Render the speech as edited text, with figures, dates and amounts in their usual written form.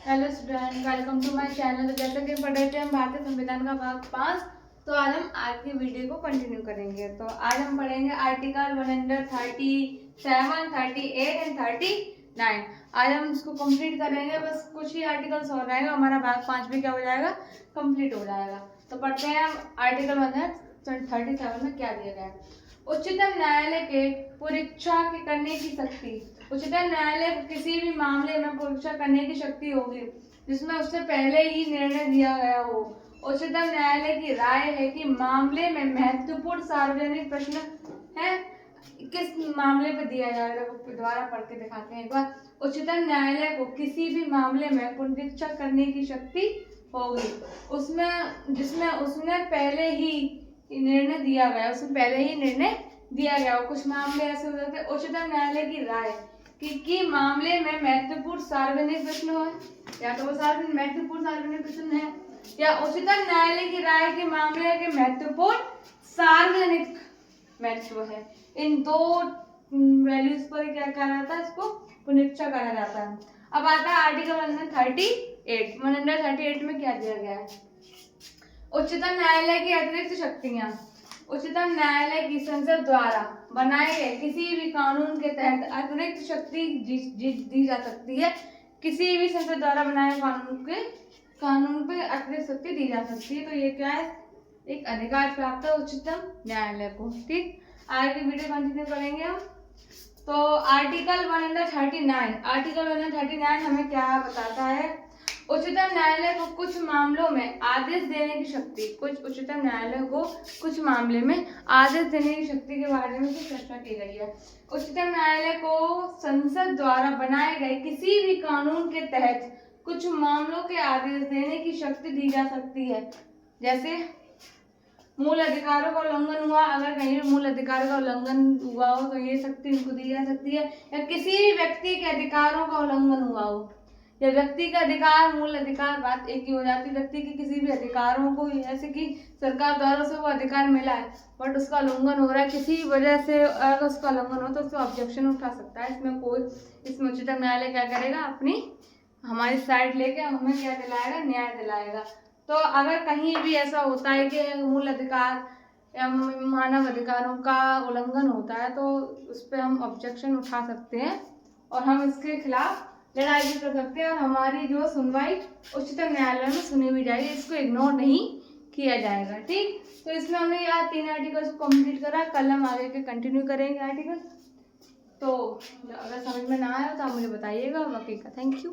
Hello student, welcome to my channel. तो जैसा कि पढ़ रहे थे हम भारतीय संविधान का भाग 5, तो आज हम आज की वीडियो को कंटिन्यू करेंगे। तो आज हम पढ़ेंगे आर्टिकल 137, 38 एंड 39। आज हम इसको कंप्लीट करेंगे। बस कुछ ही आर्टिकल्स और रहेंगे, हमारा भाग 5 भी क्या हो जाएगा, कंप्लीट हो जाएगा। तो पढ़ते हैं हम आर्टिकल 137 में क्या दिया गया है। उच्चतम न्यायालय के परीक्षा करने की शक्ति। उच्चतम न्यायालय को किसी भी मामले में परीक्षा करने की शक्ति होगी जिसमें उससे पहले ही निर्णय दिया गया हो। उच्चतम न्यायालय की राय है कि मामले में महत्वपूर्ण सार्वजनिक प्रश्न है, किस मामले पर दिया जाएगा। दोबारा पढ़ के दिखाते हैं एक बार। उच्चतम न्यायालय को किसी भी मामले में परीक्षा करने की शक्ति होगी उसमें जिसमें उसने पहले ही निर्णय दिया गया, उसमें पहले ही निर्णय दिया गया। कुछ मामले ऐसे हो जाते हैं उच्चतम न्यायालय की राय कि मामले में महत्वपूर्ण सार्वजनिक प्रश्न हो, या तो वो महत्वपूर्ण सार्वजनिक प्रश्न है, या उच्चतम न्यायालय की राय के मामले के महत्वपूर्ण सार्वजनिक महत्व है। इन दो वैल्यूज पर क्या कहा जाता है, इसको पुनरीक्षा कहा जाता है। अब आता है आर्टिकल 138। 138 में क्या दिया गया है। उच्चतम न्यायालय की अतिरिक्त शक्तियां। उच्चतम न्यायालय की संसद द्वारा बनाए गए किसी भी कानून के तहत अतिरिक्त शक्ति दी जा सकती है। किसी भी संसद द्वारा बनाए कानून पे अतिरिक्त शक्ति दी जा सकती है। तो ये क्या है, एक अधिकार प्राप्त है उच्चतम न्यायालय को। ठीक, आगे वीडियो कंटिन्यू करेंगे हम। तो आर्टिकल 139 हमें क्या बताता है। उच्चतम न्यायालय को कुछ मामलों में आदेश देने की शक्ति। उच्चतम न्यायालय को कुछ मामले में आदेश देने की शक्ति के बारे में कुछ चर्चा की गई है। उच्चतम न्यायालय को संसद द्वारा बनाए गए किसी भी कानून के तहत कुछ मामलों के आदेश देने की शक्ति दी जा सकती है। जैसे मूल अधिकारों का उल्लंघन हुआ, अगर कहीं भी मूल अधिकारों का उल्लंघन हुआ हो तो ये शक्ति इनको दी जा सकती है। या किसी भी व्यक्ति के अधिकारों का उल्लंघन हुआ हो, या व्यक्ति का अधिकार मूल अधिकार, बात एक ही हो जाती है। व्यक्ति के किसी भी अधिकारों को, जैसे कि सरकार द्वारा से वो अधिकार मिला है बट उसका उल्लंघन हो रहा है, किसी वजह से अगर उसका उल्लंघन हो तो उसको ऑब्जेक्शन उठा सकता है। इसमें उच्चतम न्यायालय क्या करेगा, अपनी हमारी साइड लेके हमें क्या दिलाएगा, न्याय दिलाएगा। तो अगर कहीं भी ऐसा होता है कि मूल अधिकार या मानव अधिकारों का उल्लंघन होता है तो उस पर हम ऑब्जेक्शन उठा सकते हैं और हम इसके खिलाफ लड़ाई भी कर सकते हैं और हमारी जो सुनवाई उच्चतम न्यायालय में सुनी भी जाएगी। इसको इग्नोर नहीं किया जाएगा। ठीक, तो इसमें हमने यार 3 आर्टिकल्स को कंप्लीट करा। कल हम आगे के कंटिन्यू करेंगे आर्टिकल। तो अगर समझ में ना आया तो आप मुझे बताइएगा। बाकी का थैंक यू।